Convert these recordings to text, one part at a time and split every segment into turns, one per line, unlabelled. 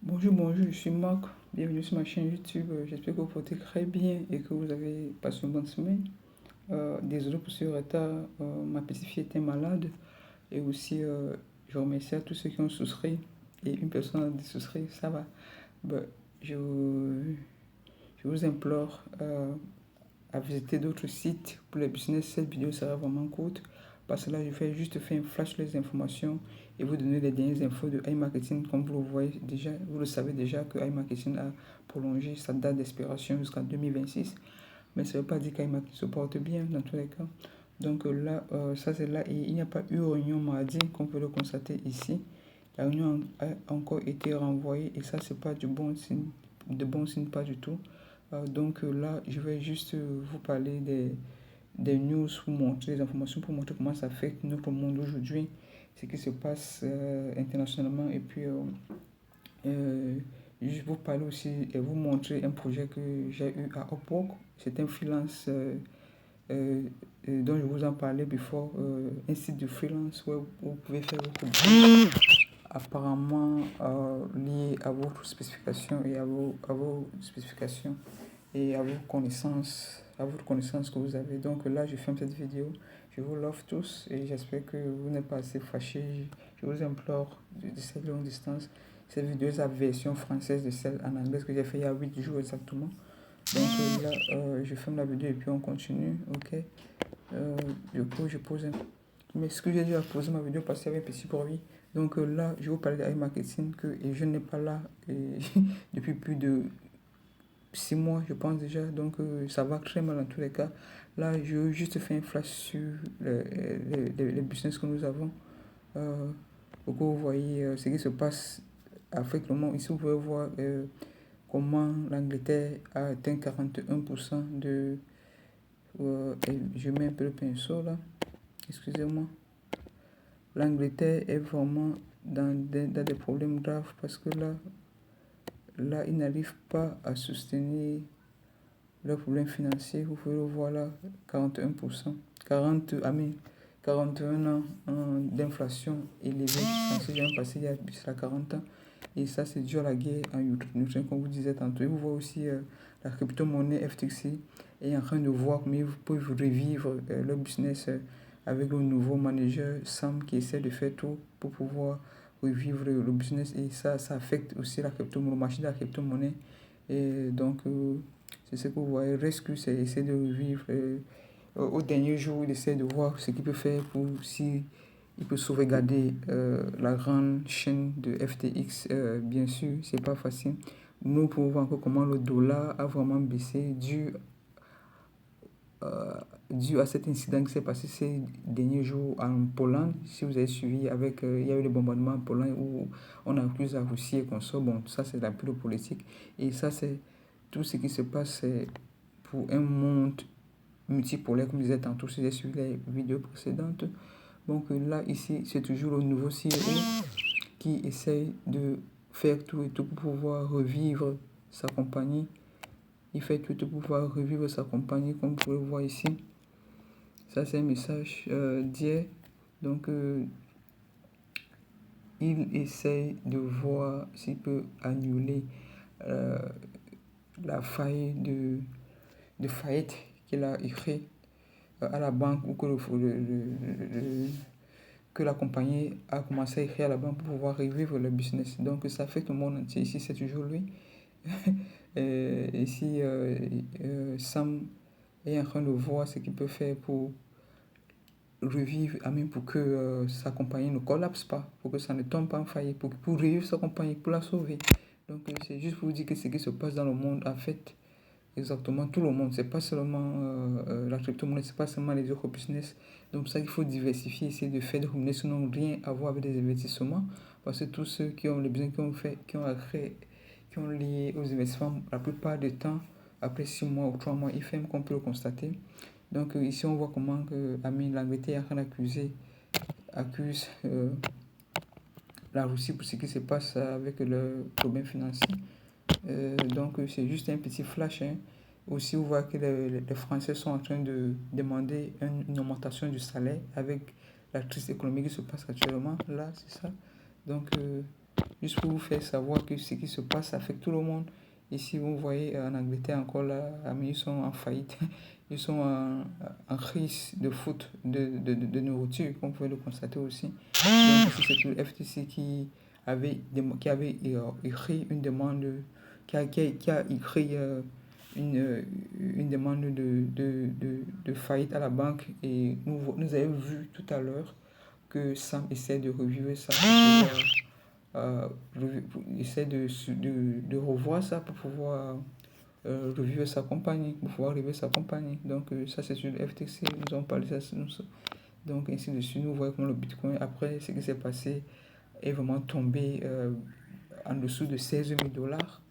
Bonjour, je suis Marc. Bienvenue sur ma chaîne YouTube. J'espère que vous portez très bien et que vous avez passé une bonne semaine. Désolé pour ce retard, ma petite fille était malade et aussi je remercie à tous ceux qui ont souscrit et une personne a souscrit, ça va. Ben, je, je vous implore à visiter d'autres sites pour les business. Cette vidéo sera vraiment courte parce que là je vais juste faire un flash les informations et vous donner les dernières infos de iMarketing. Comme vous le voyez déjà, vous le savez déjà que iMarketing a prolongé sa date d'expiration jusqu'en 2026, mais ça ne veut pas dire qu'iMarketing se porte bien dans tous les cas. Donc là, ça c'est là, et il n'y a pas eu réunion mardi, comme vous pouvez le constater ici. La réunion a encore été renvoyée et ça c'est pas du bon signe, de bon signe pas du tout. Donc là, je vais juste vous parler des news, vous montrer des informations pour montrer comment ça affecte notre monde aujourd'hui, ce qui se passe internationalement, et puis je vous parler aussi et vous montrer un projet que j'ai eu à Upwork. C'est un freelance dont je vous en parlais before, un site de freelance où vous pouvez faire votre business apparemment lié à votre spécification et à vos spécifications et à votre connaissance que vous avez. Donc là, je ferme cette vidéo. Je vous love tous et j'espère que vous n'êtes pas assez fâchés. Je vous implore de cette longue distance. Cette vidéo est la version française de celle en anglais que j'ai fait il y a 8 jours exactement. Donc là, je ferme la vidéo et puis on continue. Ok. Du coup, je pose un... Mais ce que j'ai dû poser ma vidéo parce qu'il y avait un petit bruit. Donc là, je vais vous parler d'iMarketing et je n'ai pas là depuis plus de 6 mois, je pense déjà. Donc ça va très mal dans tous les cas. Là, je veux juste faire un flash sur les business que nous avons. Pour que vous voyez ce qui se passe avec le monde. Ici, vous pouvez voir comment l'Angleterre a atteint 41% de... je mets un peu le pinceau là. Excusez-moi. L'Angleterre est vraiment dans des problèmes graves parce que là, ils n'arrivent pas à soutenir leurs problèmes financiers. Vous pouvez le voir là, 41%, 41 ans d'inflation élevée. C'est jamais passé il y a 40 ans. Et ça, c'est dû à la guerre en Ukraine, comme vous disiez tantôt. Et vous voyez aussi la crypto-monnaie FTX est en train de voir comment ils peuvent revivre leur business avec le nouveau manager Sam qui essaie de faire tout pour pouvoir revivre le business. Et ça affecte aussi la crypto-monnaie, le marché de la crypto-monnaie. Et donc, c'est ce que vous voyez. Rescue, c'est essayer de revivre. Au dernier jour, il essaie de voir ce qu'il peut faire pour si il peut sauvegarder la grande chaîne de FTX. Bien sûr, c'est pas facile. Nous pouvons voir encore comment le dollar a vraiment baissé dû à cet incident qui s'est passé ces derniers jours en Pologne. Si vous avez suivi, il y a eu les bombardements en Pologne où on accuse la Russie et qu'on sort. Bon, ça c'est la pure politique. Et ça, c'est tout ce qui se passe pour un monde multipolaire, comme je disais tantôt, si vous avez suivi les vidéos précédentes. Donc là, ici, c'est toujours le nouveau CEO qui essaye de faire tout et tout pour pouvoir revivre sa compagnie. Il fait tout pour pouvoir revivre sa compagnie, comme vous pouvez le voir ici. Ça, c'est un message d'hier. Donc, il essaye de voir s'il peut annuler la faillite de faillite qu'il a écrit à la banque ou que la compagnie a commencé à écrire à la banque pour pouvoir revivre le business. Donc, ça fait que le monde entier. Ici, c'est toujours lui. Ici, Sam est en train de voir ce qu'il peut faire pour revivre, pour que sa compagnie ne collapse pas, pour que ça ne tombe pas en faillite, pour revivre sa compagnie, pour la sauver. Donc c'est juste pour vous dire que ce qui se passe dans le monde affecte exactement tout le monde. C'est pas seulement la crypto-monnaie, c'est pas seulement les autres business. Donc c'est ça qu'il faut diversifier, essayer de faire des business qui n'ont rien à voir avec des investissements. Parce que tous ceux qui ont les business qui ont lié aux investissements, la plupart du temps, après 6 mois ou 3 mois, ils ferment, comme on peut le constater. Donc ici on voit comment l'Angleterre est en train accuse la Russie pour ce qui se passe avec le problème financier. Donc c'est juste un petit flash. Aussi on voit que les Français sont en train de demander une augmentation du salaire avec la crise économique qui se passe actuellement. Là c'est ça. Donc juste pour vous faire savoir que ce qui se passe affecte tout le monde. Ici, vous voyez, en Angleterre, encore là, ils sont en faillite. Ils sont en crise de faute de nourriture, comme vous pouvez le constater aussi. Donc, ici, c'est le FTC qui avait écrit une demande, qui a écrit une demande de faillite à la banque. Et nous avons vu tout à l'heure que Sam essaie de revivre ça essaie de revoir ça pour pouvoir revivre sa compagnie, pour pouvoir revivre sa compagnie. Donc ça c'est sur le FTC, nous avons parlé de ça. Donc ainsi de suite, nous voyons comment le Bitcoin, après ce qui s'est passé, est vraiment tombé en dessous de 16 000 dollars.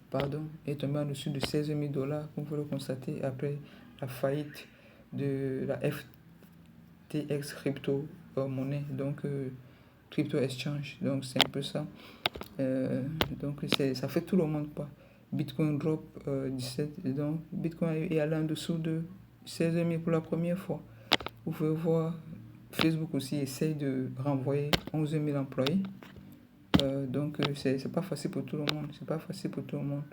Pardon, est tombé en dessous de 16 000 dollars, comme vous pouvez le constater, après la faillite de la FTX crypto monnaie, donc crypto exchange. Donc c'est un peu ça. Donc ça fait tout le monde pas. Bitcoin drop 17, donc Bitcoin est allé en dessous de 16 000 pour la première fois. Vous pouvez voir, Facebook aussi essaye de renvoyer 11 000 employés. Donc c'est pas facile pour tout le monde. C'est pas facile pour tout le monde.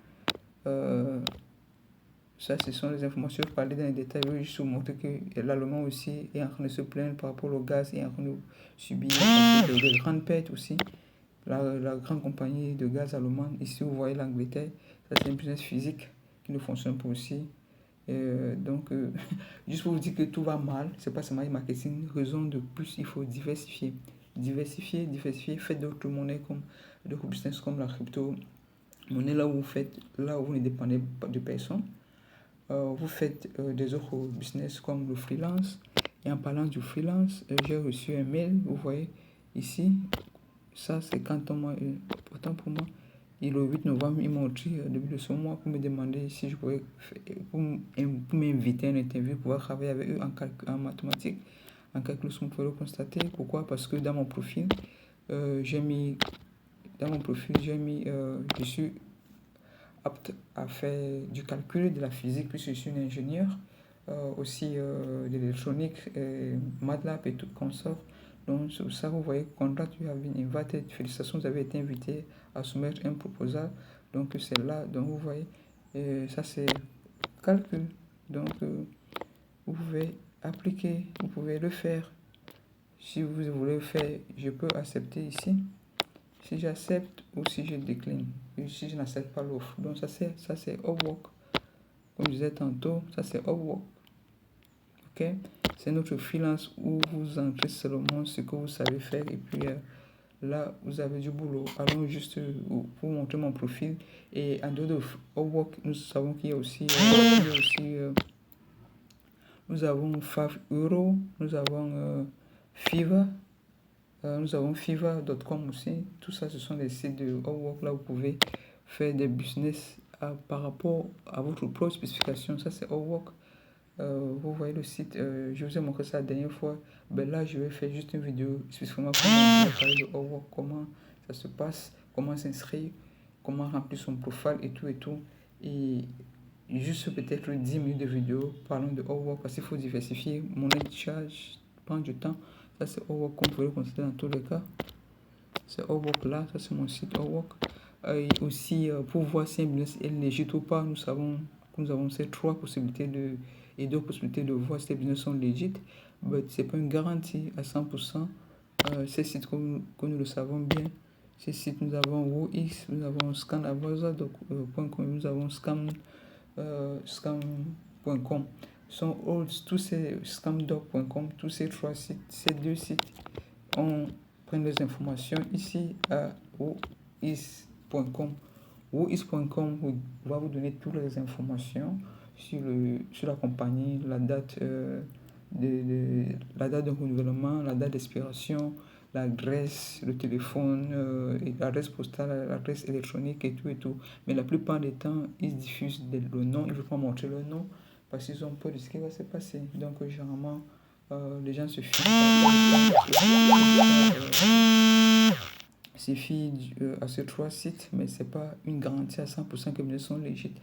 Ça, ce sont les informations que je parlais dans les détails. Je veux juste vous montrer que l'Allemand aussi est en train de se plaindre par rapport au gaz et en train de subir des grandes pertes aussi. La grande compagnie de gaz allemande, ici vous voyez l'Angleterre, ça c'est un business physique qui ne fonctionne pas aussi. Donc, juste pour vous dire que tout va mal, c'est pas seulement le marketing, raison de plus, il faut diversifier. Diversifier, faites d'autres monnaies comme d'autres business comme la crypto. Monnaie là où vous ne dépendez pas de personne. Vous faites des autres business comme le freelance. Et en parlant du freelance, j'ai reçu un mail, vous voyez ici. Ça, c'est quand on m'a. Pourtant, pour moi, et le 8 novembre, ils m'ont écrit début de ce mois pour me demander si je pouvais. Pour m'inviter à une interview, pour pouvoir travailler avec eux en mathématiques, en calcul, vous pouvez le constater. Pourquoi? Parce que dans mon profil, j'ai mis. Je suis apte à faire du calcul, de la physique, puisque je suis un ingénieur, aussi de l'électronique, MATLAB et tout consort. Donc, c'est ça, vous voyez, congrats, you have been invited. Félicitations, vous avez été invité à soumettre un proposal. Donc, c'est là, donc vous voyez, ça c'est calcul. Donc, vous pouvez appliquer, vous pouvez le faire. Si vous voulez le faire, je peux accepter ici. Si j'accepte ou si je décline, et si je n'accepte pas l'offre. Donc, ça c'est Upwork. Comme je disais tantôt, ça c'est Upwork. Ok? C'est notre freelance où vous entrez seulement ce que vous savez faire et puis là, vous avez du boulot. Allons juste vous montrer mon profil. Et en dehors de Upwork, nous savons qu'il y a aussi, nous avons Fiverr, nous avons Fiverr, nous avons Fiverr.com aussi. Tout ça, ce sont des sites de Upwork. Là, vous pouvez faire des business par rapport à votre propre spécification. Ça, c'est Upwork. Vous voyez le site, je vous ai montré ça la dernière fois. Ben là, je vais faire juste une vidéo spécifiquement comment parler de Upwork, comment ça se passe, comment s'inscrire, comment remplir son profil et tout et tout. Et juste peut-être 10 minutes de vidéo parlant de Upwork parce qu'il faut diversifier. Mon aide charge prend du temps. Ça, c'est Upwork, comme vous pouvez le constater dans tous les cas. C'est Upwork là, ça c'est mon site Upwork. Et aussi, pour voir si un business est légit ou pas, nous avons ces trois possibilités et deux possibilités de voir si les business sont légit. Mais ce n'est pas une garantie à 100%. Ces sites, comme nous le savons bien, ces sites, nous avons WoX, nous avons Scanavaza.com, nous avons Scam.com. Tous ces Scamdoc.com, tous ces trois sites, ces deux sites, on prend les informations ici à WoX.com. WoX.com va vous donner toutes les informations sur la compagnie, la date de renouvellement, la date d'expiration, l'adresse, le téléphone, l'adresse postale, l'adresse électronique et tout et tout. Mais la plupart des temps, ils diffusent le nom, ils ne veulent pas montrer le nom parce qu'ils ont peur de ce qui va se passer. Donc, généralement, les gens se fient à ces trois sites, mais ce n'est pas une garantie à 100% que les sont légitimes.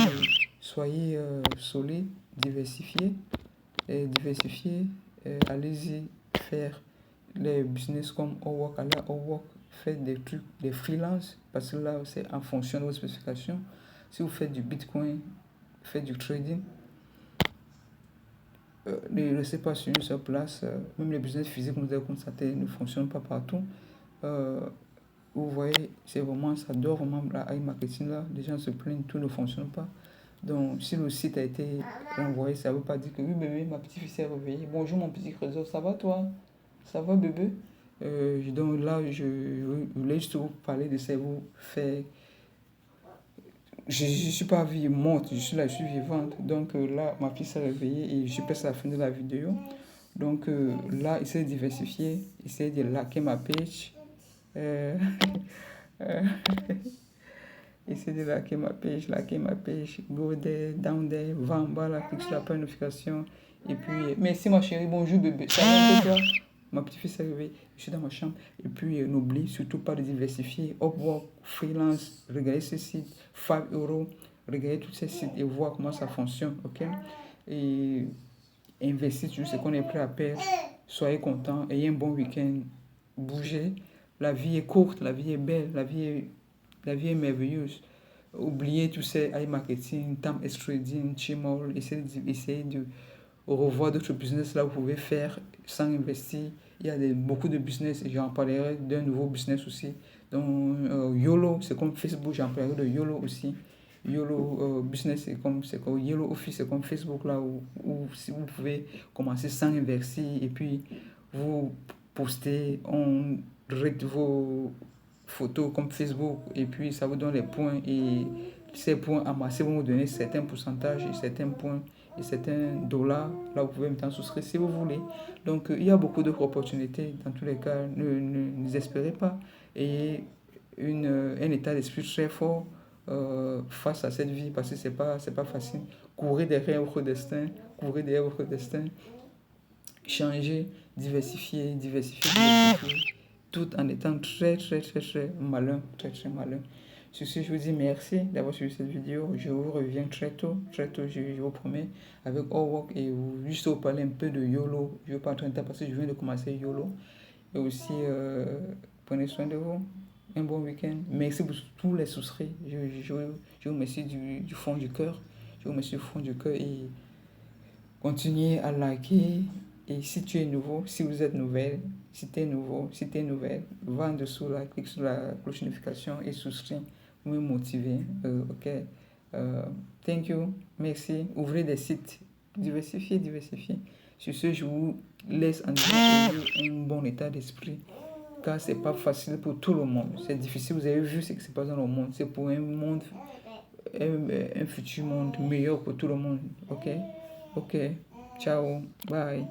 Donc, soyez solides, diversifiés, allez-y faire les business comme Upwork, allez à Upwork, faites des trucs, des freelances, parce que là, c'est en fonction de vos spécifications. Si vous faites du Bitcoin, faites du trading, ne restez pas sur une seule place. Même les business physiques, vous avez constaté, ne fonctionnent pas partout. Vous voyez, c'est vraiment, ça dort vraiment la marketing là. Les gens se plaignent, tout ne fonctionne pas. Donc, si le site a été renvoyé, ça ne veut pas dire que oui, bébé, ma petite fille s'est réveillée. Bonjour, mon petit trésor, ça va toi? Ça va, bébé? Donc là, je voulais juste vous parler de ça, vous faire. Je ne suis pas morte, je suis là, je suis vivante. Donc là, ma fille s'est réveillée et je suis presque à la fin de la vidéo. Donc là, essayez de diversifier, essayez de liker ma page. Euh, euh, essayez de liker ma page, go there, down there, va en bas, là, clique sur la petite notification. Et puis, merci ma chérie, bonjour bébé, ça va un peu toi? Ma petite fille s'est réveillée, je suis dans ma chambre. Et puis, n'oublie surtout pas de diversifier. Upwork, freelance, regardez ce site, 5 euros. Regardez tous ces sites et voir comment ça fonctionne, ok? Et investissez sur ce qu'on est prêt à perdre. Soyez content, ayez un bon week-end. Bougez. La vie est courte, la vie est belle, la vie est merveilleuse. Oubliez tous ces marketing, time trading, chimol. Essayez de revoir d'autres business là où vous pouvez faire sans investir. Il y a beaucoup de business et j'en parlerai d'un nouveau business aussi. Donc, YOLO, c'est comme Facebook, j'en parlerai de YOLO aussi. YOLO business, c'est comme YOLO Office, c'est comme Facebook là où si vous pouvez commencer sans investir et puis vous postez, on rate vos photos comme Facebook et puis ça vous donne les points et ces points amassés vont vous donner certains pourcentages et certains points et certains dollars. Là, vous pouvez maintenant souscrire si vous voulez. Donc, il y a beaucoup d'autres opportunités. Dans tous les cas, ne désespérez pas. Ayez un état d'esprit très fort face à cette vie parce que c'est pas facile. Courez derrière votre destin. Courez derrière votre destin. Changez, diversifiez. Tout en étant très malin. Très malin. Sur ce, je vous dis merci d'avoir suivi cette vidéo. Je vous reviens très tôt, je vous promets, avec Upwork et juste vous parler un peu de YOLO. Je ne vais pas entrer en temps parce que je viens de commencer YOLO. Et aussi, prenez soin de vous. Un bon week-end. Merci pour tous les souscrits. Je vous remercie du fond du cœur. Je vous remercie du fond du cœur et continuez à liker. Et si tu es nouveau, si vous êtes nouvelle, si tu es nouveau, si tu es nouvelle, va en dessous là, clique sur la cloche de notification et souscris. Vous me motivez. Ok. Thank you. Merci. Ouvrez des sites. Diversifiez. Sur ce, je vous laisse en un bon état d'esprit. Car c'est pas facile pour tout le monde. C'est difficile. Vous avez vu ce qui se passe dans le monde. C'est pour un monde, un futur monde meilleur pour tout le monde. Ok. Ciao. Bye.